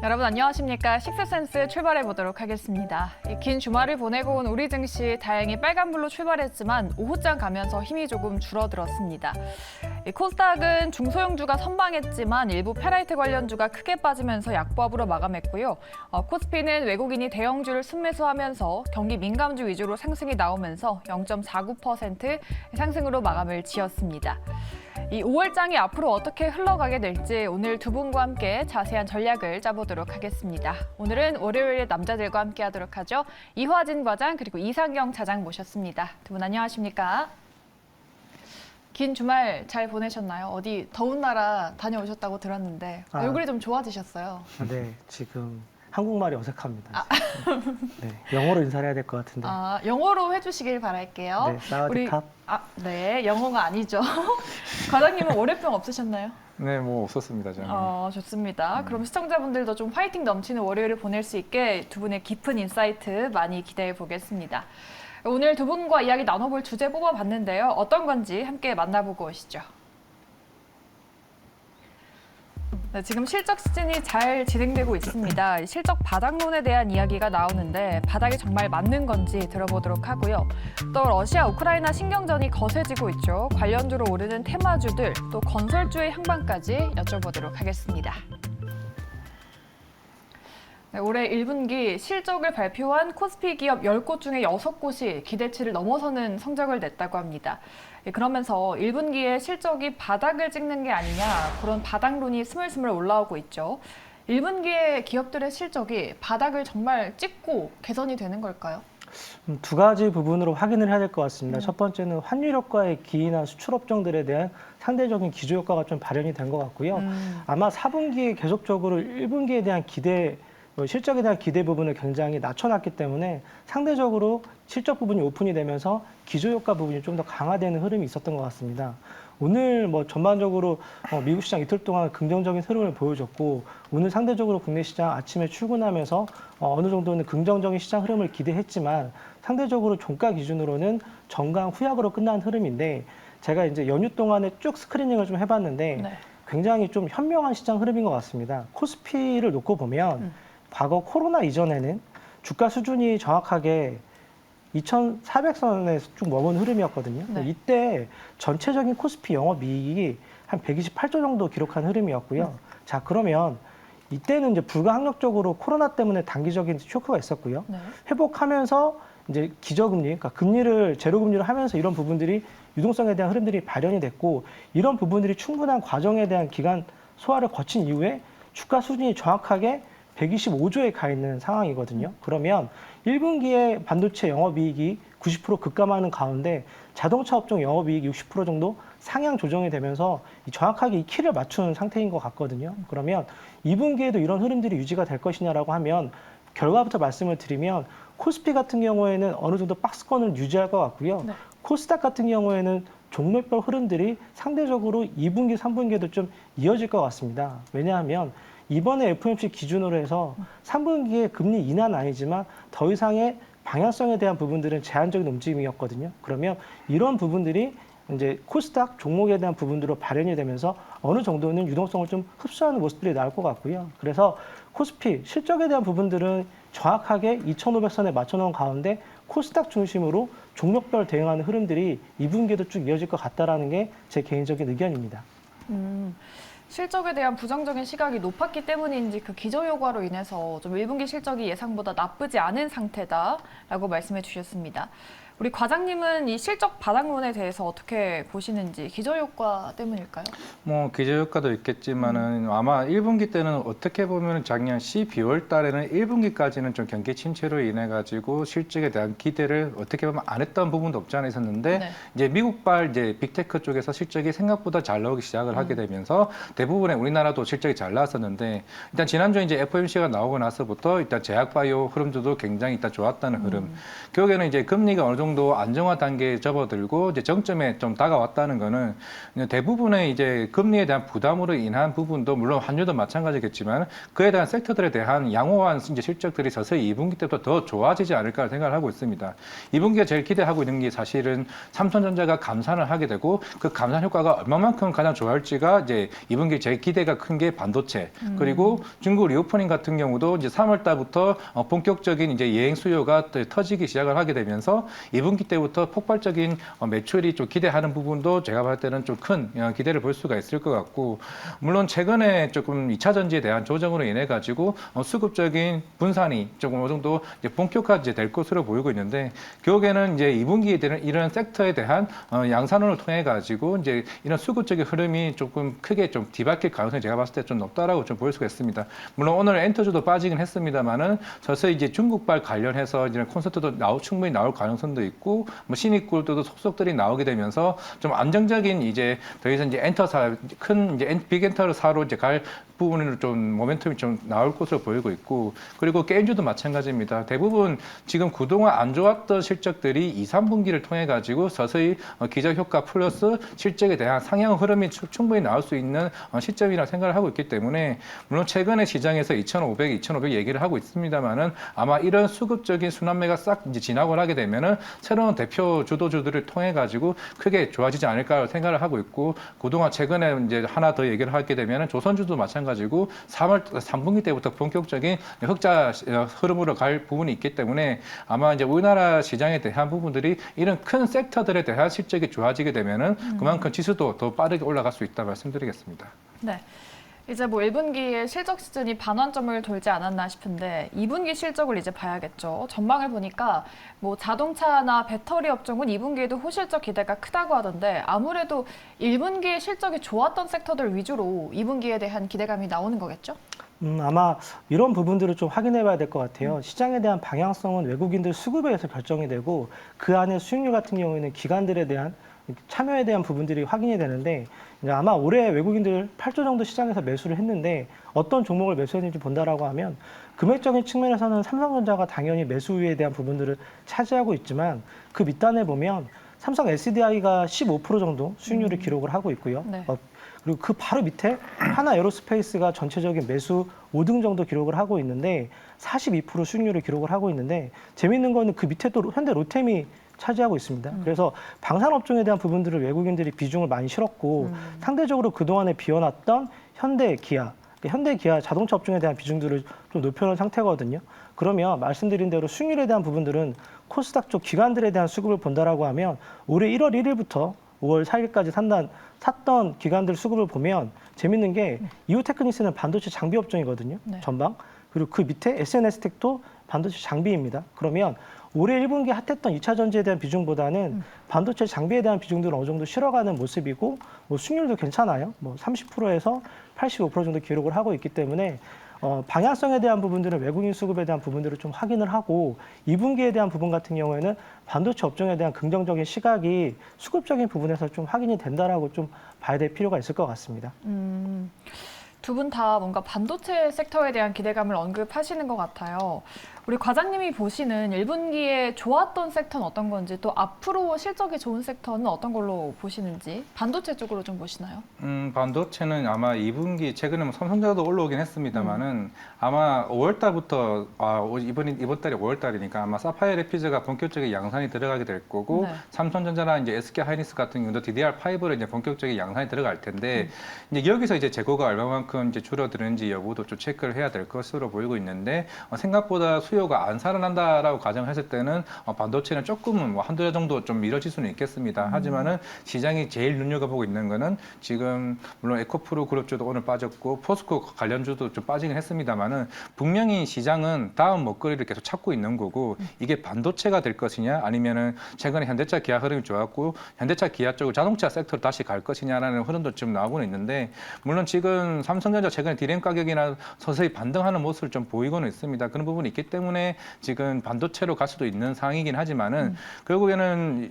여러분 안녕하십니까? 식스센스 출발해 보도록 하겠습니다. 긴 주말을 보내고 온 우리 증시 다행히 빨간불로 출발했지만 오후장 가면서 힘이 조금 줄어들었습니다. 코스닥은 중소형주가 선방했지만 일부 페라이트 관련주가 크게 빠지면서 약보합으로 마감했고요. 코스피는 외국인이 대형주를 순매수하면서 경기 민감주 위주로 상승이 나오면서 0.49% 상승으로 마감을 지었습니다. 이 5월장이 앞으로 어떻게 흘러가게 될지 오늘 두 분과 함께 자세한 전략을 짜보도록 하겠습니다. 오늘은 월요일에 남자들과 함께 하도록 하죠. 이화진 과장 그리고 이상경 차장 모셨습니다. 두 분 안녕하십니까? 긴 주말 잘 보내셨나요? 어디 더운 나라 다녀오셨다고 들었는데 얼굴이 좀 좋아지셨어요. 네, 지금 한국말이 어색합니다. 네, 영어로 인사를 해야 될 것 같은데. 영어로 해주시길 바랄게요. 네, 사와디캅. 네, 영어가 아니죠. 과장님은 월요병 없으셨나요? 네, 뭐 없었습니다, 저는. 좋습니다. 그럼 시청자분들도 좀 화이팅 넘치는 월요일을 보낼 수 있게 두 분의 깊은 인사이트 많이 기대해 보겠습니다. 오늘 두 분과 이야기 나눠볼 주제 뽑아봤는데요. 어떤 건지 함께 만나보고 오시죠. 네, 지금 실적 시즌이 잘 진행되고 있습니다. 실적 바닥론에 대한 이야기가 나오는데 바닥이 정말 맞는 건지 들어보도록 하고요. 또 러시아, 우크라이나 신경전이 거세지고 있죠. 관련주로 오르는 테마주들, 또 건설주의 향방까지 여쭤보도록 하겠습니다. 네, 올해 1분기 실적을 발표한 코스피 기업 10곳 중에 6곳이 기대치를 넘어서는 성적을 냈다고 합니다. 그러면서 1분기에 실적이 바닥을 찍는 게 아니냐 그런 바닥론이 스물스물 올라오고 있죠. 1분기에 기업들의 실적이 바닥을 정말 찍고 개선이 되는 걸까요? 두 가지 부분으로 확인을 해야 될 것 같습니다. 첫 번째는 환율 효과의 기인한 수출 업종들에 대한 상대적인 기조 효과가 좀 발현이 된 것 같고요. 아마 4분기에 계속적으로 1분기에 대한 실적에 대한 기대 부분을 굉장히 낮춰놨기 때문에 상대적으로 실적 부분이 오픈이 되면서 기조 효과 부분이 좀 더 강화되는 흐름이 있었던 것 같습니다. 오늘 전반적으로 미국 시장 이틀 동안 긍정적인 흐름을 보여줬고 오늘 상대적으로 국내 시장 아침에 출근하면서 어느 정도는 긍정적인 시장 흐름을 기대했지만 상대적으로 종가 기준으로는 정강 후약으로 끝난 흐름인데 제가 이제 연휴 동안에 쭉 스크리닝을 좀 해봤는데 네. 굉장히 좀 현명한 시장 흐름인 것 같습니다. 코스피를 놓고 보면 과거 코로나 이전에는 주가 수준이 정확하게 2,400선에 쭉 머문 흐름이었거든요. 네. 이때 전체적인 코스피 영업이익이 한 128조 정도 기록한 흐름이었고요. 자, 그러면 이때는 이제 불가항력적으로 코로나 때문에 단기적인 쇼크가 있었고요. 네. 회복하면서 이제 기저금리, 그러니까 금리를 제로금리를 하면서 이런 부분들이 유동성에 대한 흐름들이 발현이 됐고 이런 부분들이 충분한 과정에 대한 기간 소화를 거친 이후에 주가 수준이 정확하게 125조에 가 있는 상황이거든요. 그러면 1분기에 반도체 영업이익이 90% 급감하는 가운데 자동차 업종 영업이익 60% 정도 상향 조정이 되면서 정확하게 이 키를 맞춘 상태인 것 같거든요. 그러면 2분기에도 이런 흐름들이 유지가 될 것이냐라고 하면 결과부터 말씀을 드리면 코스피 같은 경우에는 어느 정도 박스권을 유지할 것 같고요. 네. 코스닥 같은 경우에는 종목별 흐름들이 상대적으로 2분기, 3분기에도 좀 이어질 것 같습니다. 왜냐하면 이번에 FOMC 기준으로 해서 3분기에 금리 인하는 아니지만 더 이상의 방향성에 대한 부분들은 제한적인 움직임이었거든요. 그러면 이런 부분들이 이제 코스닥 종목에 대한 부분들로 발현이 되면서 어느 정도는 유동성을 좀 흡수하는 모습들이 나올 것 같고요. 그래서 코스피 실적에 대한 부분들은 정확하게 2,500선에 맞춰놓은 가운데 코스닥 중심으로 종목별 대응하는 흐름들이 2분기에도 쭉 이어질 것 같다라는 게 제 개인적인 의견입니다. 실적에 대한 부정적인 시각이 높았기 때문인지 그 기저효과로 인해서 좀 1분기 실적이 예상보다 나쁘지 않은 상태다라고 말씀해 주셨습니다. 우리 과장님은 이 실적 바닥론에 대해서 어떻게 보시는지 기저효과 때문일까요? 뭐 기저효과도 있겠지만은 아마 1분기 때는 어떻게 보면 작년 12월 달에는 1분기까지는 좀 경기 침체로 인해 가지고 실적에 대한 기대를 어떻게 보면 안 했던 부분도 없지 않아 있었는데 네. 이제 미국발 이제 빅테크 쪽에서 실적이 생각보다 잘 나오기 시작을 하게 되면서 대부분의 우리나라도 실적이 잘 나왔었는데 일단 지난주에 이제 FOMC가 나오고 나서부터 일단 제약바이오 흐름들도 굉장히 일단 좋았다는 흐름. 결국에는 이제 금리가 어느 정도 정도 안정화 단계에 접어들고 이제 정점에 좀 다가왔다는 거는 대부분의 이제 금리에 대한 부담으로 인한 부분도 물론 환율도 마찬가지겠지만 그에 대한 섹터들에 대한 양호한 이제 실적들이 서서히 2분기 때부터 더 좋아지지 않을까 생각을 하고 있습니다. 2분기에 제일 기대하고 있는 게 사실은 삼성전자가 감산을 하게 되고 그 감산 효과가 얼마만큼 가장 좋아할지가 이제 2분기 제일 기대가 큰 게 반도체 그리고 중국 리오프닝 같은 경우도 이제 3월 달부터 본격적인 이제 여행 수요가 터지기 시작을 하게 되면서 2분기 때부터 폭발적인 매출이 좀 기대하는 부분도 제가 봤을 때는 좀 큰 기대를 볼 수가 있을 것 같고 물론 최근에 조금 2차 전지에 대한 조정으로 인해 가지고 수급적인 분산이 조금 어느 정도 이제 본격화 될 것으로 보이고 있는데 결국에는 이제 2분기에 되는 이런 섹터에 대한 양산론을 통해 가지고 이제 이런 수급적인 흐름이 조금 크게 좀 뒤바뀔 가능성이 제가 봤을 때 좀 높다라고 좀 보일 수가 있습니다. 물론 오늘 엔터주도 빠지긴 했습니다만은 서서히 이제 중국발 관련해서 이제 콘서트도 충분히 나올 가능성도 있고 뭐 신입골도 속속들이 나오게 되면서 좀 안정적인 이제 더 이상 이제 엔터사 큰 이제 빅엔터사로 이제 갈 부분으로 좀 모멘텀이 좀 나올 것으로 보이고 있고 그리고 게임주도 마찬가지입니다. 대부분 지금 그동안 안 좋았던 실적들이 2, 3분기를 통해 가지고 서서히 기저 효과 플러스 실적에 대한 상향 흐름이 충분히 나올 수 있는 시점이라 생각을 하고 있기 때문에 물론 최근에 시장에서 2,500 얘기를 하고 있습니다만은 아마 이런 수급적인 순환매가 싹 이제 진학을 하게 되면은 새로운 대표 주도주들을 통해 가지고 크게 좋아지지 않을까 생각을 하고 있고 그동안 최근에 이제 하나 더 얘기를 하게 되면은 조선주도 마찬가지고 3분기 때부터 본격적인 흑자 흐름으로 갈 부분이 있기 때문에 아마 이제 우리나라 시장에 대한 부분들이 이런 큰 섹터들에 대한 실적이 좋아지게 되면은 그만큼 지수도 더 빠르게 올라갈 수 있다 말씀드리겠습니다. 네. 이제 뭐 1분기에 실적 시즌이 반환점을 돌지 않았나 싶은데 2분기 실적을 이제 봐야겠죠. 전망을 보니까 뭐 자동차나 배터리 업종은 2분기에도 호실적 기대가 크다고 하던데 아무래도 1분기에 실적이 좋았던 섹터들 위주로 2분기에 대한 기대감이 나오는 거겠죠? 아마 이런 부분들을 좀 확인해 봐야 될 것 같아요. 시장에 대한 방향성은 외국인들 수급에 의해서 결정이 되고 그 안에 수익률 같은 경우에는 기관들에 대한 참여에 대한 부분들이 확인이 되는데 아마 올해 외국인들 8조 정도 시장에서 매수를 했는데 어떤 종목을 매수했는지 본다라고 하면 금액적인 측면에서는 삼성전자가 당연히 매수 우위에 대한 부분들을 차지하고 있지만 그 밑단에 보면 삼성 SDI가 15% 정도 수익률을 기록을 하고 있고요. 네. 그리고 그 바로 밑에 하나 에어로스페이스가 전체적인 매수 5등 정도 기록을 하고 있는데 42% 수익률을 기록을 하고 있는데 재미있는 거는 그 밑에 또 현대 로템이 차지하고 있습니다. 그래서 방산업종에 대한 부분들을 외국인들이 비중을 많이 실었고 상대적으로 그동안에 비워놨던 현대, 기아, 현대, 기아 자동차 업종에 대한 비중들을 좀 높여놓은 상태거든요. 그러면 말씀드린 대로 수익률에 대한 부분들은 코스닥 쪽 기관들에 대한 수급을 본다라고 하면 올해 1월 1일부터 5월 4일까지 샀던 기관들 수급을 보면 재밌는 게 이오테크닉스는 반도체 장비 업종이거든요. 네. 전방. 그리고 그 밑에 SNS텍도 반도체 장비입니다. 그러면 올해 1분기 핫했던 2차 전지에 대한 비중보다는 반도체 장비에 대한 비중들은 어느 정도 실어가는 모습이고 뭐 수익률도 괜찮아요. 뭐 30%에서 85% 정도 기록을 하고 있기 때문에 방향성에 대한 부분들은 외국인 수급에 대한 부분들을 좀 확인을 하고 2분기에 대한 부분 같은 경우에는 반도체 업종에 대한 긍정적인 시각이 수급적인 부분에서 좀 확인이 된다라고 좀 봐야 될 필요가 있을 것 같습니다. 두 분 다 뭔가 반도체 섹터에 대한 기대감을 언급하시는 것 같아요. 우리 과장님이 보시는 1분기에 좋았던 섹터는 어떤 건지 또 앞으로 실적이 좋은 섹터는 어떤 걸로 보시는지 반도체 쪽으로 좀 보시나요? 반도체는 아마 2분기 최근에 뭐 삼성전자도 올라오긴 했습니다만은 아마 5월 달부터 이번 달이 5월 달이니까 아마 사파이어 레피즈가 본격적인 양산이 들어가게 될 거고 네. 삼성전자나 이제 SK 하이닉스 같은 경우도 DDR5로 이제 본격적인 양산이 들어갈 텐데 이제 여기서 이제 재고가 얼마만큼 이제 줄어드는지 여부도 좀 체크를 해야 될 것으로 보이고 있는데 생각보다 수요가 안 살아난다라고 가정했을 때는 반도체는 조금은 뭐 한두 달 정도 좀 미뤄질 수는 있겠습니다. 하지만은 시장이 제일 눈여겨보고 있는 거는 지금 물론 에코프로 그룹주도 오늘 빠졌고 포스코 관련주도 좀 빠지긴 했습니다만은 분명히 시장은 다음 먹거리를 계속 찾고 있는 거고 이게 반도체가 될 것이냐 아니면은 최근에 현대차 기아 흐름이 좋았고 현대차 기아 쪽으로 자동차 섹터로 다시 갈 것이냐라는 흐름도 좀 나오고는 있는데 물론 지금 삼성 삼성전자 최근에 디램 가격이나 서서히 반등하는 모습을 좀 보이고는 있습니다. 그런 부분이 있기 때문에 지금 반도체로 갈 수도 있는 상황이긴 하지만은 결국에는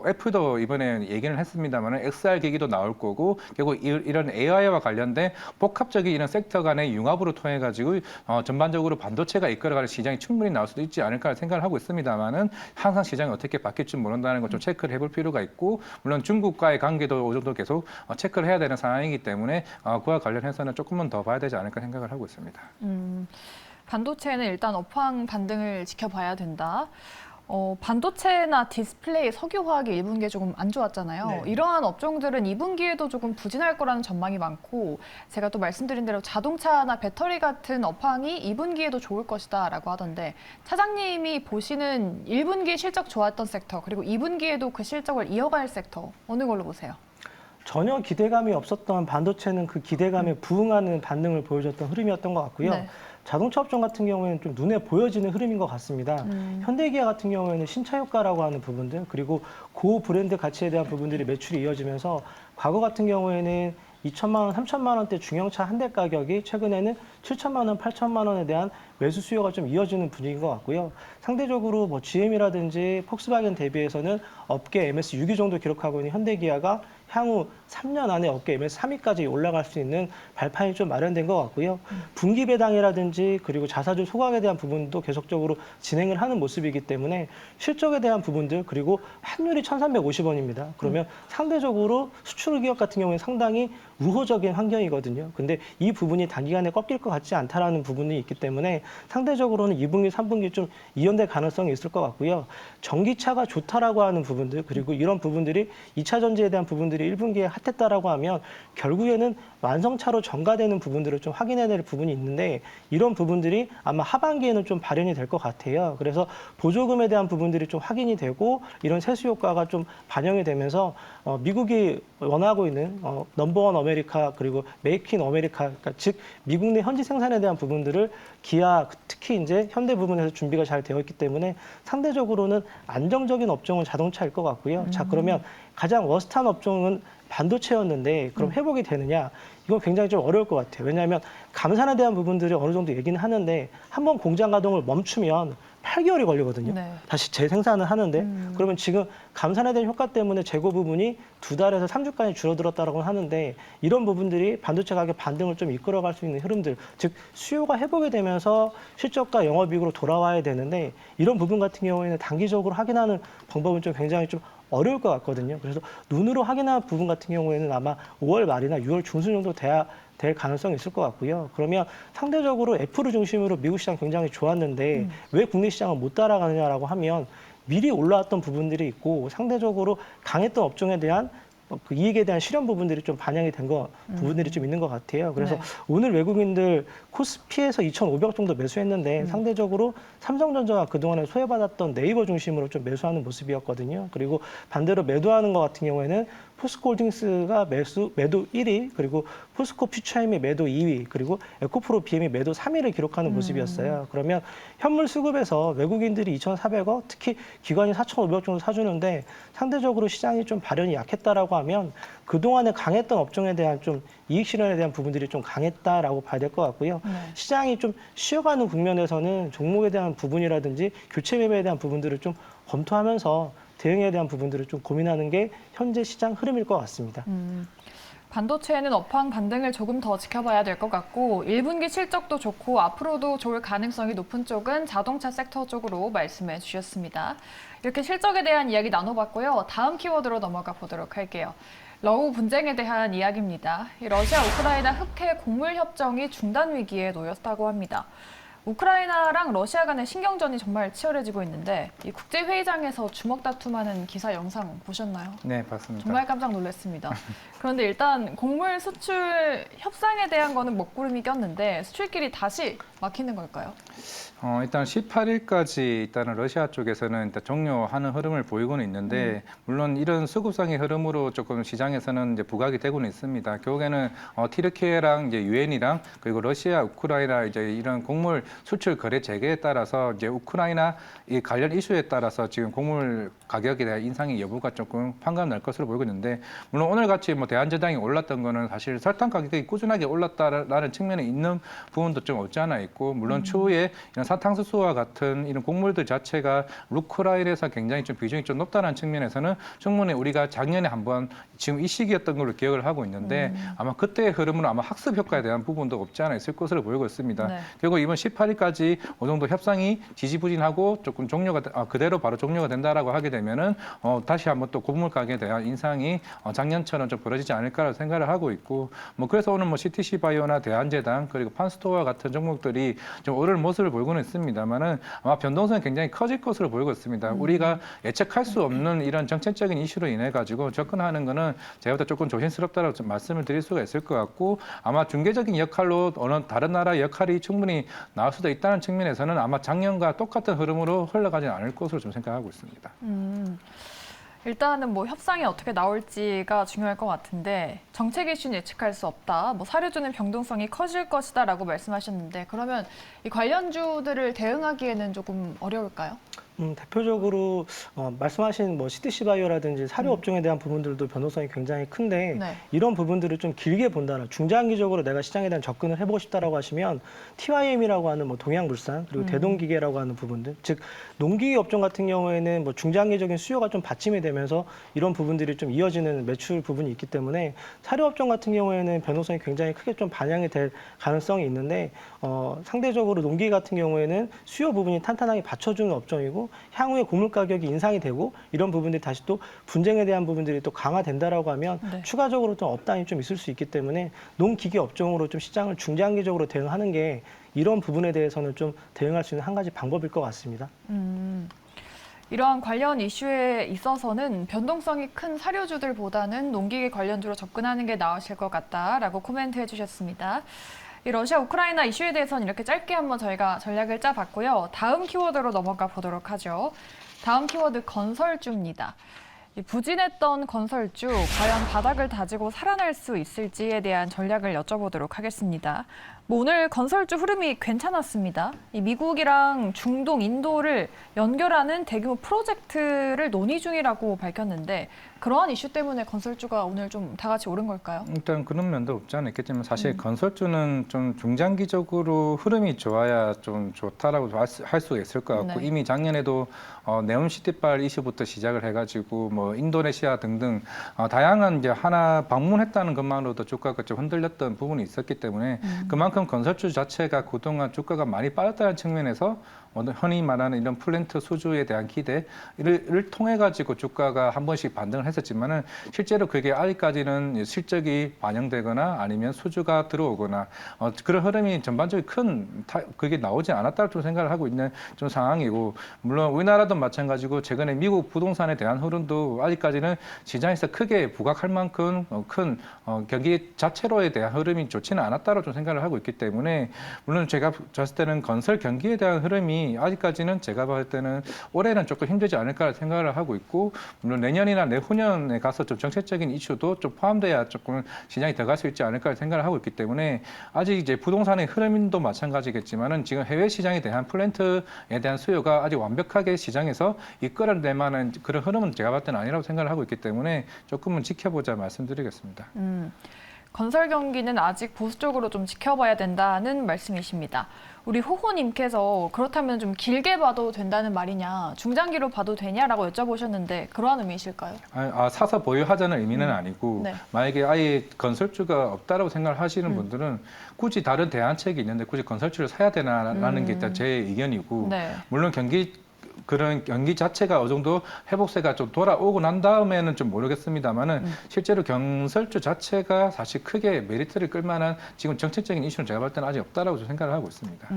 애플도 이번에 얘기를 했습니다만은 XR 기기도 나올 거고 결국 이런 AI와 관련된 복합적인 이런 섹터 간의 융합으로 통해 가지고 전반적으로 반도체가 이끌어가는 시장이 충분히 나올 수도 있지 않을까 생각을 하고 있습니다만은 항상 시장이 어떻게 바뀔지 모른다는 걸 좀 체크를 해볼 필요가 있고 물론 중국과의 관계도 어느 정도 계속 체크를 해야 되는 상황이기 때문에 그와 관련해서는 조금은 더 봐야 되지 않을까 생각을 하고 있습니다. 반도체는 일단 업황 반등을 지켜봐야 된다. 반도체나 디스플레이, 석유화학이 1분기에 조금 안 좋았잖아요. 네. 이러한 업종들은 2분기에도 조금 부진할 거라는 전망이 많고 제가 또 말씀드린 대로 자동차나 배터리 같은 업황이 2분기에도 좋을 것이다라고 하던데 차장님이 보시는 1분기 실적 좋았던 섹터 그리고 2분기에도 그 실적을 이어갈 섹터 어느 걸로 보세요? 전혀 기대감이 없었던 반도체는 그 기대감에 부응하는 반응을 보여줬던 흐름이었던 것 같고요. 네. 자동차 업종 같은 경우에는 좀 눈에 보여지는 흐름인 것 같습니다. 현대기아 같은 경우에는 신차 효과라고 하는 부분들 그리고 고 브랜드 가치에 대한 부분들이 매출이 이어지면서 과거 같은 경우에는 2천만 원, 3천만 원대 중형차 한 대 가격이 최근에는 7천만 원, 8천만 원에 대한 매수 수요가 좀 이어지는 분위기인 것 같고요. 상대적으로 뭐 GM이라든지 폭스바겐 대비해서는 업계 MS 6위 정도 기록하고 있는 현대기아가 향후 3년 안에 업계 MS 3위까지 올라갈 수 있는 발판이 좀 마련된 것 같고요. 분기 배당이라든지 그리고 자사주 소각에 대한 부분도 계속적으로 진행을 하는 모습이기 때문에 실적에 대한 부분들 그리고 환율이 1,350원입니다. 그러면 상대적으로 수출 기업 같은 경우에 상당히 우호적인 환경이거든요. 근데 이 부분이 단기간에 꺾일 것 같지 않다라는 부분이 있기 때문에 상대적으로는 2분기, 3분기 좀 이연될 가능성이 있을 것 같고요. 전기차가 좋다라고 하는 부분들 그리고 이런 부분들이 2차 전지에 대한 부분들이 1분기에 핫했다라고 하면 결국에는 완성차로 전가되는 부분들을 좀 확인해야 될 부분이 있는데 이런 부분들이 아마 하반기에는 좀 발현이 될 것 같아요. 그래서 보조금에 대한 부분들이 좀 확인이 되고 이런 세수 효과가 좀 반영이 되면서 미국이 원하고 있는 넘버원 아메리카 그리고 메이크 인 아메리카 그러니까 즉 미국 내 현지 생산에 대한 부분들을 기아 특히 이제 현대 부분에서 준비가 잘 되어 있기 때문에 상대적으로는 안정적인 업종은 자동차일 것 같고요. 자 그러면 가장 워스트한 업종은 반도체였는데 그럼 회복이 되느냐? 이건 굉장히 좀 어려울 것 같아요. 왜냐하면 감산에 대한 부분들이 어느 정도 얘기는 하는데 한번 공장 가동을 멈추면 8개월이 걸리거든요. 네. 다시 재생산을 하는데 그러면 지금 감산에 대한 효과 때문에 재고 부분이 2달에서 3주까지 줄어들었다고 하는데 이런 부분들이 반도체 가격 반등을 좀 이끌어갈 수 있는 흐름들 즉 수요가 회복이 되면서 실적과 영업이익으로 돌아와야 되는데 이런 부분 같은 경우에는 단기적으로 확인하는 방법은 좀 굉장히 좀 어려울 것 같거든요. 그래서 눈으로 확인할 부분 같은 경우에는 아마 5월 말이나 6월 중순 정도 돼야 될 가능성이 있을 것 같고요. 그러면 상대적으로 애플을 중심으로 미국 시장 굉장히 좋았는데 왜 국내 시장을 못 따라가느냐라고 하면 미리 올라왔던 부분들이 있고 상대적으로 강했던 업종에 대한 그 이익에 대한 실현 부분들이 좀 반영이 된 부분들이 좀 있는 것 같아요. 그래서 네. 오늘 외국인들 코스피에서 2,500 정도 매수했는데 상대적으로 삼성전자가 그동안에 소외받았던 네이버 중심으로 좀 매수하는 모습이었거든요. 그리고 반대로 매도하는 것 같은 경우에는 포스코홀딩스가 매도 1위, 그리고 포스코 퓨처엠이 매도 2위, 그리고 에코프로 BM이 매도 3위를 기록하는 모습이었어요. 그러면 현물 수급에서 외국인들이 2,400억, 특히 기관이 4,500억 정도 사주는데 상대적으로 시장이 좀 발현이 약했다라고 하면 그동안에 강했던 업종에 대한 좀 이익 실현에 대한 부분들이 좀 강했다라고 봐야 될 것 같고요. 네. 시장이 좀 쉬어가는 국면에서는 종목에 대한 부분이라든지 교체 매매에 대한 부분들을 좀 검토하면서 대응에 대한 부분들을 좀 고민하는 게 현재 시장 흐름일 것 같습니다. 반도체에는 업황 반등을 조금 더 지켜봐야 될 것 같고 1분기 실적도 좋고 앞으로도 좋을 가능성이 높은 쪽은 자동차 섹터 쪽으로 말씀해 주셨습니다. 이렇게 실적에 대한 이야기 나눠봤고요. 다음 키워드로 넘어가 보도록 할게요. 러우 분쟁에 대한 이야기입니다. 러시아 우크라이나 흑해 곡물 협정이 중단 위기에 놓였다고 합니다. 우크라이나랑 러시아 간의 신경전이 정말 치열해지고 있는데 이 국제회의장에서 주먹 다툼하는 기사 영상 보셨나요? 네, 봤습니다. 정말 깜짝 놀랐습니다. 그런데 일단 곡물 수출 협상에 대한 거는 먹구름이 꼈는데 수출길이 다시 막히는 걸까요? 일단 18일까지 일단은 러시아 쪽에서는 일단 종료하는 흐름을 보이고는 있는데 물론 이런 수급상의 흐름으로 조금 시장에서는 이제 부각이 되고는 있습니다. 결국에는 튀르키예랑 이제 유엔이랑 그리고 러시아, 우크라이나 이제 이런 곡물 수출 거래 재개에 따라서 이제 우크라이나 이 관련 이슈에 따라서 지금 곡물 가격에 대한 인상의 여부가 조금 판가름 날 것으로 보이고 있는데 물론 오늘 같이 뭐 대한제당이 올랐던 거는 사실 설탕 가격이 꾸준하게 올랐다라는 측면에 있는 부분도 좀 없지 않아 있고 물론 추후에 이런 사탕수수와 같은 이런 곡물들 자체가 우크라이나에서 굉장히 좀 비중이 좀 높다는 측면에서는 충분히 우리가 작년에 한번 지금 이 시기였던 걸로 기억을 하고 있는데 아마 그때의 흐름은 아마 학습 효과에 대한 부분도 없지 않아 있을 것으로 보이고 있습니다. 네. 결국 이번 18일까지 어느 정도 협상이 지지부진하고 조금 그대로 바로 종료가 된다라고 하게 되면은 다시 한번 또 곡물 가격에 대한 인상이 작년처럼 좀 벌어지지 않을까라고 생각을 하고 있고 뭐 그래서 오늘 뭐 CTC 바이오나 대한제당 그리고 판스토어와 같은 종목들이 좀 오를 모습을 보이고는 있습니다만은 아마 변동성이 굉장히 커질 것으로 보이고 있습니다. 우리가 예측할 수 없는 이런 정책적인 이슈로 인해 가지고 접근하는 거는 제가 볼 때 조금 조심스럽다라고 좀 말씀을 드릴 수가 있을 것 같고 아마 중개적인 역할로 어느 다른 나라의 역할이 충분히 나올 수도 있다는 측면에서는 아마 작년과 똑같은 흐름으로 흘러가지는 않을 것으로 좀 생각하고 있습니다. 일단은 뭐 협상이 어떻게 나올지가 중요할 것 같은데 정책 이슈는 예측할 수 없다. 뭐 사료주는 변동성이 커질 것이다라고 말씀하셨는데 그러면 이 관련주들을 대응하기에는 조금 어려울까요? 대표적으로 말씀하신 뭐 CTC 바이오라든지 사료 업종에 대한 부분들도 변동성이 굉장히 큰데 네. 이런 부분들을 좀 길게 본다는 중장기적으로 내가 시장에 대한 접근을 해보고 싶다라고 하시면 TYM이라고 하는 뭐 동양물산 그리고 대동기계라고 하는 부분들 즉 농기계 업종 같은 경우에는 뭐 중장기적인 수요가 좀 받침이 되면서 이런 부분들이 좀 이어지는 매출 부분이 있기 때문에 사료 업종 같은 경우에는 변동성이 굉장히 크게 좀 반영이 될 가능성이 있는데 상대적으로 농기계 같은 경우에는 수요 부분이 탄탄하게 받쳐주는 업종이고 향후에 곡물 가격이 인상이 되고 이런 부분들이 다시 또 분쟁에 대한 부분들이 또 강화된다라고 하면 네. 추가적으로 좀 업다운이 좀 있을 수 있기 때문에 농기계 업종으로 좀 시장을 중장기적으로 대응하는 게 이런 부분에 대해서는 좀 대응할 수 있는 한 가지 방법일 것 같습니다. 이러한 관련 이슈에 있어서는 변동성이 큰 사료주들보다는 농기계 관련주로 접근하는 게 나으실 것 같다라고 코멘트해 주셨습니다. 이 러시아 우크라이나 이슈에 대해서는 이렇게 짧게 한번 저희가 전략을 짜봤고요. 다음 키워드로 넘어가 보도록 하죠. 다음 키워드 건설주입니다. 이 부진했던 건설주, 과연 바닥을 다지고 살아날 수 있을지에 대한 전략을 여쭤보도록 하겠습니다. 뭐 오늘 건설주 흐름이 괜찮았습니다. 이 미국이랑 중동, 인도를 연결하는 대규모 프로젝트를 논의 중이라고 밝혔는데 그러한 이슈 때문에 건설주가 오늘 좀 다 같이 오른 걸까요? 일단 그런 면도 없지 않아 있겠지만 사실 건설주는 좀 중장기적으로 흐름이 좋아야 좀 좋다라고 할 수가 있을 것 같고 네. 이미 작년에도 네옴시티발 이슈부터 시작을 해가지고 뭐 인도네시아 등등 다양한 이제 하나 방문했다는 것만으로도 주가가 좀 흔들렸던 부분이 있었기 때문에 그만큼 건설주 자체가 그동안 주가가 많이 빠졌다는 측면에서 흔히 말하는 이런 플랜트 수주에 대한 기대를 통해 가지고 주가가 한 번씩 반등을 했었지만은 실제로 그게 아직까지는 실적이 반영되거나 아니면 수주가 들어오거나 그런 흐름이 전반적으로 그게 나오지 않았다고 생각을 하고 있는 좀 상황이고 물론 우리나라도 마찬가지고 최근에 미국 부동산에 대한 흐름도 아직까지는 시장에서 크게 부각할 만큼 큰 경기 자체로에 대한 흐름이 좋지는 않았다고 좀 생각을 하고 있기 때문에 물론 제가 봤을 때는 건설 경기에 대한 흐름이 아직까지는 제가 봤을 때는 올해는 조금 힘들지 않을까 생각을 하고 있고 물론 내년이나 내후년에 가서 좀 정책적인 이슈도 좀 포함돼야 조금 시장이 더 갈 수 있지 않을까 생각을 하고 있기 때문에 아직 이제 부동산의 흐름도 마찬가지겠지만은 지금 해외 시장에 대한 플랜트에 대한 수요가 아직 완벽하게 시장에서 이끌어낼 만한 그런 흐름은 제가 봤을 때는 아니라고 생각을 하고 있기 때문에 조금은 지켜보자 말씀드리겠습니다. 건설 경기는 아직 보수적으로 좀 지켜봐야 된다는 말씀이십니다. 우리 호호님께서 그렇다면 좀 길게 봐도 된다는 말이냐, 중장기로 봐도 되냐라고 여쭤보셨는데 그러한 의미이실까요? 사서 보유하자는 의미는 아니고 네. 만약에 아예 건설주가 없다라고 생각을 하시는 분들은 굳이 다른 대안책이 있는데 굳이 건설주를 사야 되나라는 게 일단 제 의견이고 네. 물론 그런 경기 자체가 어느 정도 회복세가 좀 돌아오고 난 다음에는 좀 모르겠습니다만은 실제로 건설주 자체가 사실 크게 메리트를 끌만한 지금 정책적인 이슈는 제가 볼 때는 아직 없다라고 생각을 하고 있습니다.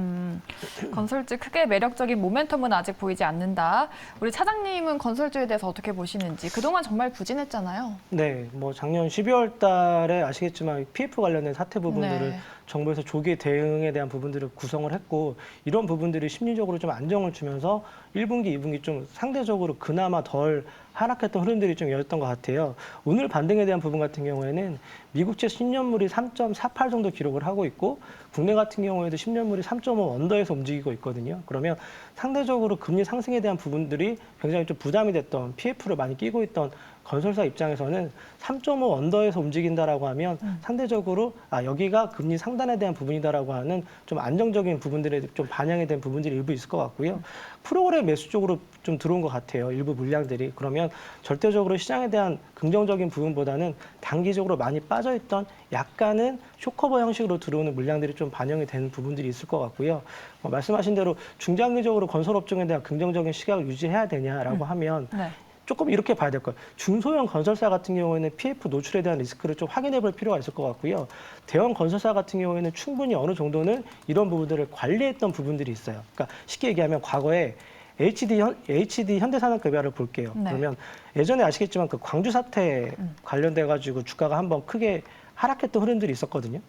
건설주 크게 매력적인 모멘텀은 아직 보이지 않는다. 우리 차장님은 건설주에 대해서 어떻게 보시는지 그동안 정말 부진했잖아요. 네, 뭐 작년 12월 달에 아시겠지만 PF 관련된 사태 부분들을 네. 정부에서 조기 대응에 대한 부분들을 구성을 했고 이런 부분들이 심리적으로 좀 안정을 주면서 1분기, 2분기 좀 상대적으로 그나마 덜 하락했던 흐름들이 좀 이었던 것 같아요. 오늘 반등에 대한 부분 같은 경우에는 미국채 10년물이 3.48 정도 기록을 하고 있고 국내 같은 경우에도 10년물이 3.5 언더에서 움직이고 있거든요. 그러면 상대적으로 금리 상승에 대한 부분들이 굉장히 좀 부담이 됐던 PF를 많이 끼고 있던 건설사 입장에서는 3.5 언더에서 움직인다라고 하면 상대적으로 여기가 금리 상단에 대한 부분이다라고 하는 좀 안정적인 부분들에 좀 반영이 된 부분들이 일부 있을 것 같고요. 프로그램 매수 쪽으로 좀 들어온 것 같아요. 일부 물량들이. 그러면 절대적으로 시장에 대한 긍정적인 부분보다는 단기적으로 많이 빠져있던 약간은 쇼커버 형식으로 들어오는 물량들이 좀 반영이 되는 부분들이 있을 것 같고요. 말씀하신 대로 중장기적으로 건설업종에 대한 긍정적인 시각을 유지해야 되냐라고 하면 네. 조금 이렇게 봐야 될 거예요. 중소형 건설사 같은 경우에는 PF 노출에 대한 리스크를 좀 확인해 볼 필요가 있을 것 같고요. 대형 건설사 같은 경우에는 충분히 어느 정도는 이런 부분들을 관리했던 부분들이 있어요. 그러니까 쉽게 얘기하면 과거에 HD 현대산업개발을 볼게요. 네. 그러면 예전에 아시겠지만 그 광주 사태 관련돼 가지고 주가가 한번 크게 하락했던 흐름들이 있었거든요.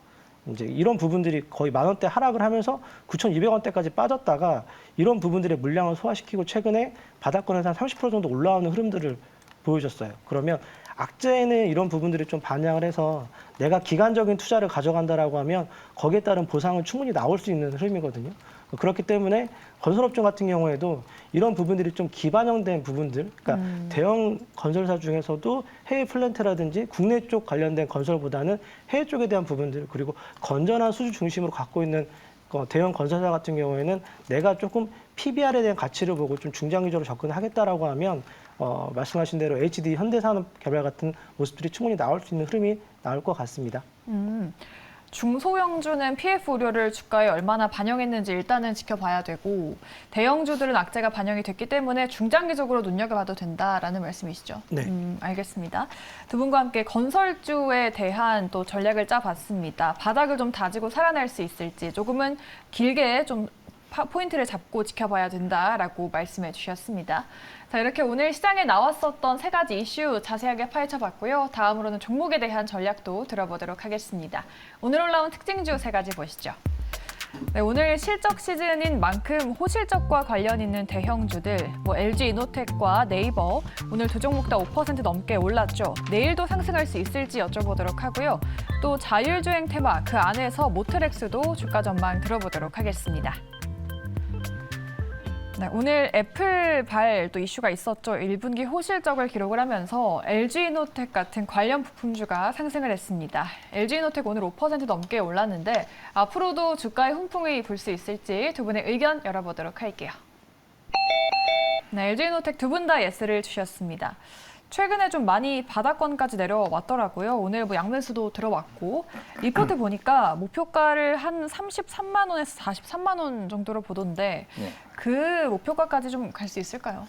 이제 이런 부분들이 거의 10,000원대 하락을 하면서 9,200원대까지 빠졌다가 이런 부분들의 물량을 소화시키고 최근에 바닥권에서 한 30% 정도 올라오는 흐름들을 보여줬어요. 그러면 악재는 이런 부분들이 좀 반영을 해서 내가 기간적인 투자를 가져간다라고 하면 거기에 따른 보상은 충분히 나올 수 있는 흐름이거든요. 그렇기 때문에 건설업종 같은 경우에도 이런 부분들이 좀 기반영된 부분들, 그러니까 대형 건설사 중에서도 해외 플랜트라든지 국내 쪽 관련된 건설보다는 해외 쪽에 대한 부분들, 그리고 건전한 수주 중심으로 갖고 있는 대형 건설사 같은 경우에는 내가 조금 PBR에 대한 가치를 보고 좀 중장기적으로 접근을 하겠다라고 하면 말씀하신 대로 HD 현대산업개발 같은 모습들이 충분히 나올 수 있는 흐름이 나올 것 같습니다. 중소형주는 PF 우려를 주가에 얼마나 반영했는지 일단은 지켜봐야 되고 대형주들은 악재가 반영이 됐기 때문에 중장기적으로 눈여겨봐도 된다라는 말씀이시죠? 네. 알겠습니다. 두 분과 함께 건설주에 대한 또 전략을 짜봤습니다. 바닥을 좀 다지고 살아날 수 있을지 조금은 길게 좀 포인트를 잡고 지켜봐야 된다라고 말씀해 주셨습니다. 자, 이렇게 오늘 시장에 나왔었던 3가지 이슈 자세하게 파헤쳐봤고요. 다음으로는 종목에 대한 전략도 들어보도록 하겠습니다. 오늘 올라온 특징주 3가지 보시죠. 네, 오늘 실적 시즌인 만큼 호실적과 관련 있는 대형주들, LG이노텍과 네이버, 오늘 두 종목 다 5% 넘게 올랐죠. 내일도 상승할 수 있을지 여쭤보도록 하고요. 또 자율주행 테마, 그 안에서 모트렉스도 주가 전망 들어보도록 하겠습니다. 네, 오늘 애플발 또 이슈가 있었죠. 1분기 호실적을 기록을 하면서 LG이노텍 같은 관련 부품주가 상승을 했습니다. LG이노텍 오늘 5% 넘게 올랐는데 앞으로도 주가에 훈풍이 불 수 있을지 두 분의 의견 열어보도록 할게요. 네, LG이노텍 두 분 다 예스를 주셨습니다. 최근에 좀 많이 바닥권까지 내려왔더라고요. 오늘 양매수도 들어왔고 리포트 보니까 목표가를 한 33만 원에서 43만 원 정도로 보던데 네. 그 목표가까지 좀 갈 수 있을까요?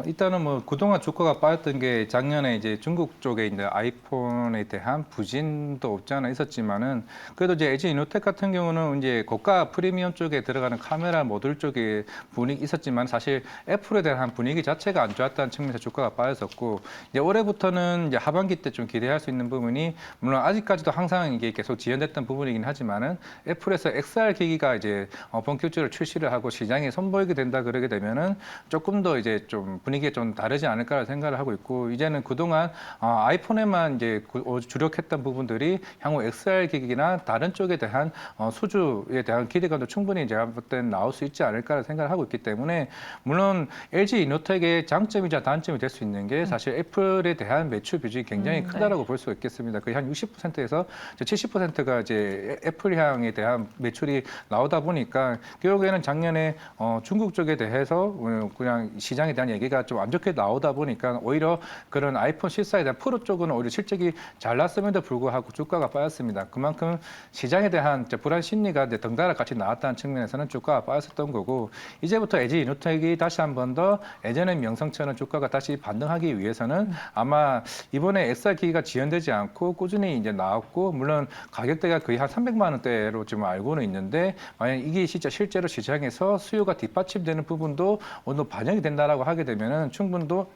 일단은 그동안 주가가 빠졌던 게 작년에 이제 중국 쪽에 이제 아이폰에 대한 부진도 없지 않아 있었지만은 그래도 이제 LG이노텍 같은 경우는 이제 고가 프리미엄 쪽에 들어가는 카메라 모듈 쪽에 분위기 있었지만 사실 애플에 대한 분위기 자체가 안 좋았다는 측면에서 주가가 빠졌었고 이제 올해부터는 이제 하반기 때 좀 기대할 수 있는 부분이 물론 아직까지도 항상 이게 계속 지연됐던 부분이긴 하지만은 애플에서 XR 기기가 이제 본격적으로 출시를 하고 시장에 선보이게 된다 그러게 되면은 조금 더 이제 좀 분위기가 좀 다르지 않을까 생각을 하고 있고 이제는 그동안 아이폰에만 이제 주력했던 부분들이 향후 XR 기기나 다른 쪽에 대한 수주에 대한 기대감도 충분히 제가 볼 땐 나올 수 있지 않을까 생각을 하고 있기 때문에 물론 LG이노텍의 장점이자 단점이 될 수 있는 게 사실 애플에 대한 매출 비중이 굉장히 크다라고 볼 수 있겠습니다. 거의 한 60%에서 70%가 이제 애플향에 대한 매출이 나오다 보니까 결국에는 작년에 중국 쪽에 대해서 그냥 시장에 대한 얘기가 좀 안 좋게 나오다 보니까 오히려 그런 아이폰 14에 대한 프로 쪽은 오히려 실적이 잘 났음에도 불구하고 주가가 빠졌습니다. 그만큼 시장에 대한 불안 심리가 덩달아 같이 나왔다는 측면에서는 주가가 빠졌었던 거고 이제부터 LG이노텍이 다시 한 번 더 예전의 명성처럼 주가가 다시 반등하기 위해서는 아마 이번에 XR 기기가 지연되지 않고 꾸준히 이제 나왔고 물론 가격대가 거의 한 300만 원대로 지금 알고는 있는데 만약 이게 진짜 실제로 시장에서 수요가 뒷받침되는 부분도 오늘 반영이 된다라고 하게 되면은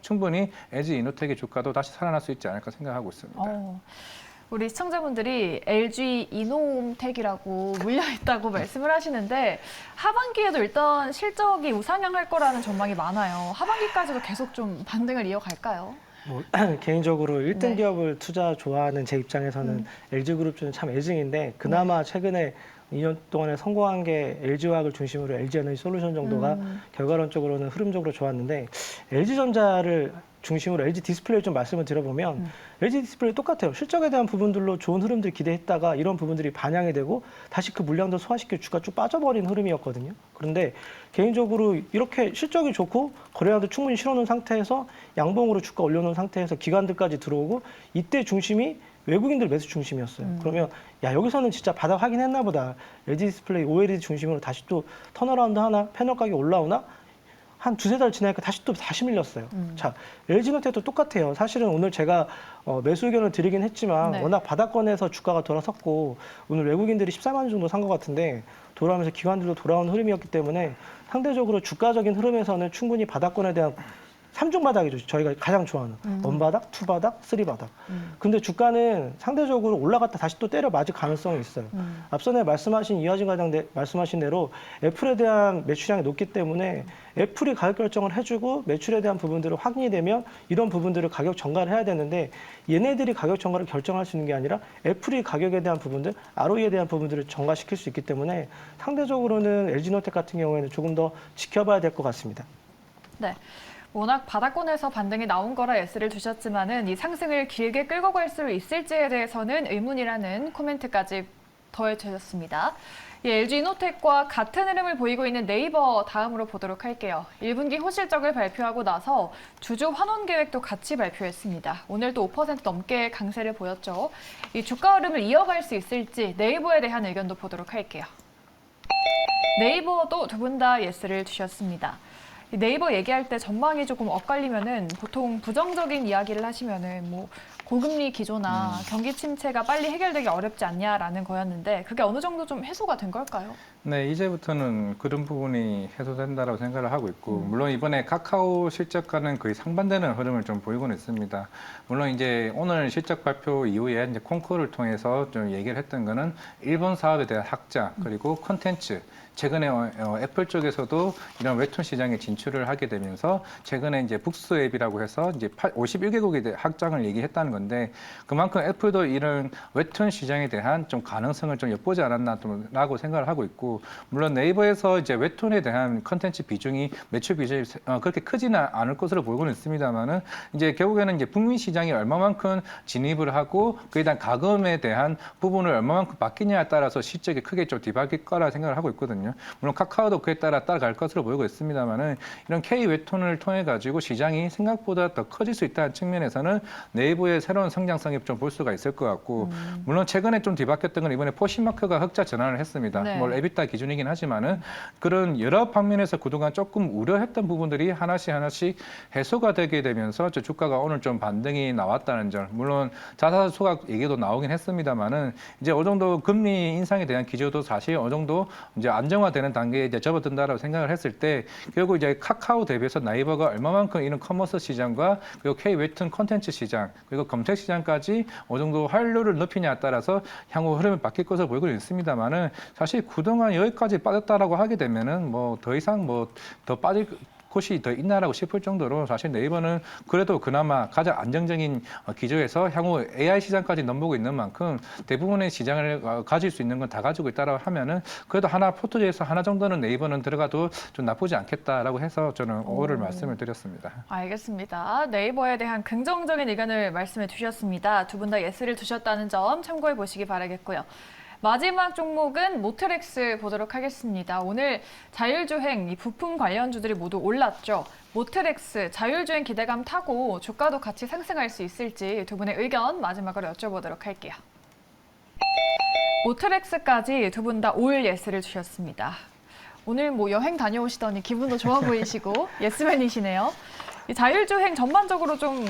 충분히 LG이노텍의 주가도 다시 살아날 수 있지 않을까 생각하고 있습니다. 우리 시청자분들이 LG 이노움텍이라고 물려있다고 말씀을 하시는데 하반기에도 일단 실적이 우상향할 거라는 전망이 많아요. 하반기까지도 계속 좀 반등을 이어갈까요? 뭐 개인적으로 1등 네. 기업을 투자 좋아하는 제 입장에서는 LG그룹주는 참 애증인데 그나마 최근에 2년 동안에 성공한 게 LG화학을 중심으로 LG에너지 솔루션 정도가 결과론적으로는 흐름적으로 좋았는데 LG전자를 중심으로 LG 디스플레이 좀 말씀을 드려보면 LG 디스플레이 똑같아요. 실적에 대한 부분들로 좋은 흐름들 기대했다가 이런 부분들이 반영이 되고 다시 그 물량도 소화시켜 주가 쭉 빠져버린 흐름이었거든요. 그런데 개인적으로 이렇게 실적이 좋고 거래량도 충분히 실어놓은 상태에서 양봉으로 주가 올려놓은 상태에서 기관들까지 들어오고 이때 중심이 외국인들 매수 중심이었어요. 그러면 야 여기서는 진짜 바닥 확인했나 보다. LG 디스플레이 OLED 중심으로 다시 또 턴어라운드 하나 패널 가격 올라오나? 한 두세 달 지나니까 다시 밀렸어요. 자, LG노텍도 똑같아요. 사실은 오늘 제가 매수 의견을 드리긴 했지만 네. 워낙 바닥권에서 주가가 돌아섰고 오늘 외국인들이 14만 원 정도 산 것 같은데 돌아오면서 기관들도 돌아온 흐름이었기 때문에 상대적으로 주가적인 흐름에서는 충분히 바닥권에 대한 3중 바닥이죠. 저희가 가장 좋아하는 원바닥, 투바닥, 쓰리바닥. 근데 주가는 상대적으로 올라갔다 다시 또 때려 맞을 가능성이 있어요. 앞전에 말씀하신 이하진 과장 말씀하신 대로 애플에 대한 매출량이 높기 때문에 애플이 가격 결정을 해주고 매출에 대한 부분들을 확인이 되면 이런 부분들을 가격 전가를 해야 되는데 얘네들이 가격 전가를 결정할 수 있는 게 아니라 애플이 가격에 대한 부분들, ROE에 대한 부분들을 전가시킬 수 있기 때문에 상대적으로는 LG노텍 같은 경우에는 조금 더 지켜봐야 될 것 같습니다. 네. 워낙 바닥권에서 반등이 나온 거라 S를 주셨지만은 이 상승을 길게 끌고 갈 수 있을지에 대해서는 의문이라는 코멘트까지 더해주셨습니다. LG 이노텍과 같은 흐름을 보이고 있는 네이버 다음으로 보도록 할게요. 1분기 호실적을 발표하고 나서 주주 환원 계획도 같이 발표했습니다. 오늘도 5% 넘게 강세를 보였죠. 이 주가 흐름을 이어갈 수 있을지 네이버에 대한 의견도 보도록 할게요. 네이버도 두 분 다 예스를 주셨습니다. 네이버 얘기할 때 전망이 조금 엇갈리면은 보통 부정적인 이야기를 하시면은 뭐 고금리 기조나 경기 침체가 빨리 해결되기 어렵지 않냐라는 거였는데 그게 어느 정도 좀 해소가 된 걸까요? 네, 이제부터는 그런 부분이 해소된다라고 생각을 하고 있고, 물론 이번에 카카오 실적과는 거의 상반되는 흐름을 좀 보이고는 있습니다. 물론 이제 오늘 실적 발표 이후에 이제 콩쿠르를 통해서 좀 얘기를 했던 거는 일본 사업에 대한 확장, 그리고 콘텐츠, 최근에 애플 쪽에서도 이런 웹툰 시장에 진출을 하게 되면서 최근에 이제 북스 앱이라고 해서 이제 51개국에 대해 확장을 얘기했다는 건데 그만큼 애플도 이런 웹툰 시장에 대한 좀 가능성을 좀 엿보지 않았나라고 생각을 하고 있고 물론 네이버에서 이제 웹툰에 대한 컨텐츠 비중이 매출 비중이 그렇게 크지는 않을 것으로 보고는 있습니다만은 이제 결국에는 이제 북미 시장이 얼마만큼 진입을 하고 그에 대한 가금에 대한 부분을 얼마만큼 바뀌냐에 따라서 실적이 크게 좀 뒤바뀔 거라 생각을 하고 있거든요. 물론 카카오도 그에 따라갈 것으로 보이고 있습니다만은 이런 K 웹툰을 통해 가지고 시장이 생각보다 더 커질 수 있다는 측면에서는 네이버의 새로운 성장성이 좀 볼 수가 있을 것 같고 물론 최근에 좀 뒤바뀌었던 건 이번에 포시마크가 흑자 전환을 했습니다. 네. 뭐 에비타 기준이긴 하지만은 그런 여러 방면에서 그동안 조금 우려했던 부분들이 하나씩 해소가 되게 되면서 저 주가가 오늘 좀 반등이 나왔다는 점. 물론 자사 소각 얘기도 나오긴 했습니다만은 이제 어느 정도 금리 인상에 대한 기조도 사실 어느 정도 이제 안정화되는 단계에 이제 접어든다라고 생각을 했을 때 결국 이제 카카오 대비해서 나이버가 얼마만큼 이런 커머스 시장과 그리고 K 웹툰 콘텐츠 시장 그리고 검색 시장까지 어느 정도 활로를 높이냐에 따라서 향후 흐름이 바뀔 것으로 보이고 있습니다만은 사실 그동안 여기까지 빠졌다라고 하게 되면은 뭐 더 이상 뭐 더 빠질 곳이 더 있나라고 싶을 정도로 사실 네이버는 그래도 그나마 가장 안정적인 기조에서 향후 AI 시장까지 넘보고 있는 만큼 대부분의 시장을 가질 수 있는 건 다 가지고 있다라고 하면은 그래도 하나 포트리에서 하나 정도는 네이버는 들어가도 좀 나쁘지 않겠다라고 해서 저는 5를 말씀을 드렸습니다. 알겠습니다. 네이버에 대한 긍정적인 의견을 말씀해 주셨습니다. 두 분 다 예스를 두셨다는 점 참고해 보시기 바라겠고요. 마지막 종목은 모트렉스 보도록 하겠습니다. 오늘 자율주행, 이 부품 관련주들이 모두 올랐죠. 모트렉스, 자율주행 기대감 타고 주가도 같이 상승할 수 있을지 두 분의 의견 마지막으로 여쭤보도록 할게요. 모트렉스까지 두 분 다 올 예스를 주셨습니다. 오늘 뭐 여행 다녀오시더니 기분도 좋아 보이시고 예스맨이시네요. 이 자율주행 전반적으로 좀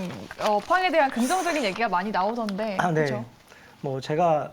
포항에 대한 긍정적인 얘기가 많이 나오던데. 네. 그렇죠? 뭐 제가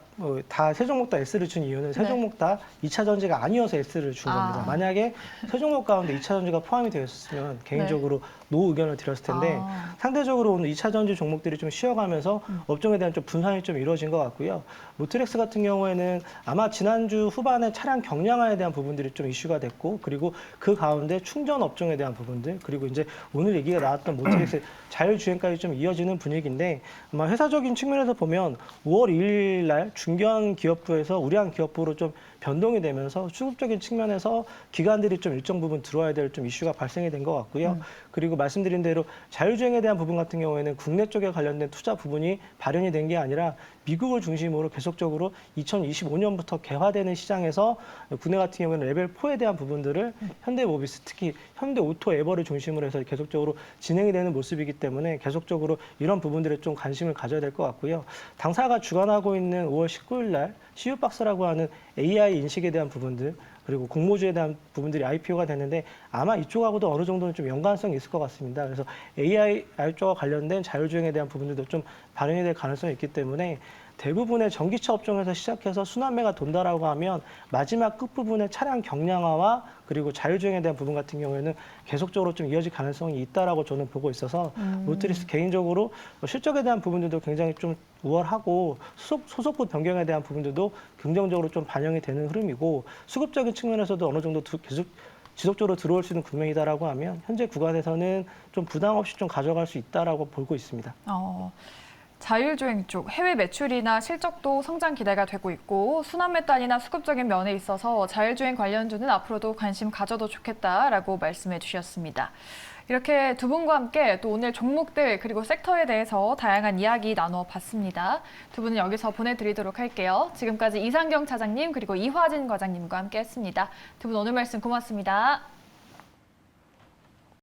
다 세 종목 다 S를 준 이유는 세 종목 다 2차 전지가 아니어서 S를 준 겁니다. 만약에 세 종목 가운데 2차 전지가 포함이 되어 있었으면 개인적으로 노 의견을 드렸을 텐데 상대적으로 오늘 2차 전지 종목들이 좀 쉬어가면서 업종에 대한 좀 분산이 좀 이루어진 것 같고요. 모트렉스 같은 경우에는 아마 지난주 후반에 차량 경량화에 대한 부분들이 좀 이슈가 됐고 그리고 그 가운데 충전 업종에 대한 부분들 그리고 이제 오늘 얘기가 나왔던 모트렉스 자율주행까지 좀 이어지는 분위기인데 아마 회사적인 측면에서 보면 5월 2일 날 중견 기업부에서 우량 기업부로 좀 변동이 되면서 수급적인 측면에서 기관들이 좀 일정 부분 들어와야 될 좀 이슈가 발생이 된 것 같고요. 그리고 말씀드린 대로 자율주행에 대한 부분 같은 경우에는 국내 쪽에 관련된 투자 부분이 발현이 된 게 아니라 미국을 중심으로 계속적으로 2025년부터 개화되는 시장에서 국내 같은 경우에는 레벨 4에 대한 부분들을 현대모비스 특히 현대오토에버를 중심으로 해서 계속적으로 진행이 되는 모습이기 때문에 계속적으로 이런 부분들에 좀 관심을 가져야 될 것 같고요. 당사가 주관하고 있는 5월 19일 날 CU박스라고 하는 AI 인식에 대한 부분들 그리고 공모주에 대한 부분들이 IPO가 됐는데 아마 이쪽하고도 어느 정도는 좀 연관성이 있을 것 같습니다. 그래서 AI 쪽과 관련된 자율주행에 대한 부분들도 좀 발현이 될 가능성이 있기 때문에 대부분의 전기차 업종에서 시작해서 순환매가 돈다라고 하면 마지막 끝부분의 차량 경량화와 그리고 자율주행에 대한 부분 같은 경우에는 계속적으로 좀 이어질 가능성이 있다라고 저는 보고 있어서 모트리스 개인적으로 실적에 대한 부분들도 굉장히 좀 우월하고 소속부 변경에 대한 부분들도 긍정적으로 좀 반영이 되는 흐름이고 수급적인 측면에서도 어느 정도 계속 지속적으로 들어올 수 있는 국면이다라고 하면 현재 구간에서는 좀 부담 없이 좀 가져갈 수 있다라고 보고 있습니다. 자율주행 쪽 해외 매출이나 실적도 성장 기대가 되고 있고 순환매단이나 수급적인 면에 있어서 자율주행 관련주는 앞으로도 관심 가져도 좋겠다라고 말씀해 주셨습니다. 이렇게 두 분과 함께 또 오늘 종목들 그리고 섹터에 대해서 다양한 이야기 나눠봤습니다. 두 분은 여기서 보내드리도록 할게요. 지금까지 이상경 차장님 그리고 이화진 과장님과 함께했습니다. 두 분 오늘 말씀 고맙습니다.